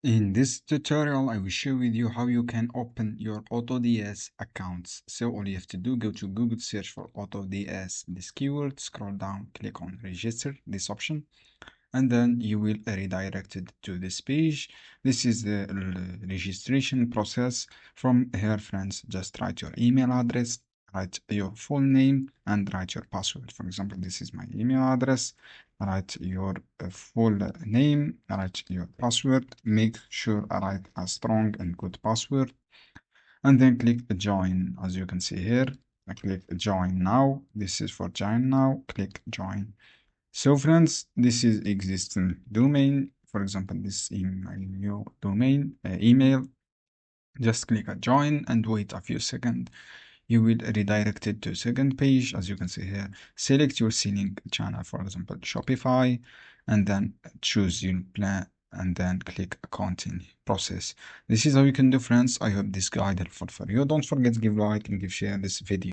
In this tutorial, I will share with you how you can open your AutoDS accounts. So all you have to do, go to Google, search for AutoDS, this keyword, scroll down, click on register, this option, and then you will redirected to this page. This is the registration process. From here, friends, just write your email address, write your full name, and write your password. For example, this is my email address. Write your full name, write your password. Make sure I write a strong and good password, and then click join. As you can see here, I click join now. This is for join now. Click join. So friends, this is existing domain. For example, this is my new domain email. Just click a join and wait a few seconds. You will redirect it to second page. As you can see here, select your selling channel, for example, Shopify, and then choose your plan and then click continue process. This is how you can do, friends. I hope this guide helpful for you. Don't forget to give like and give share this video.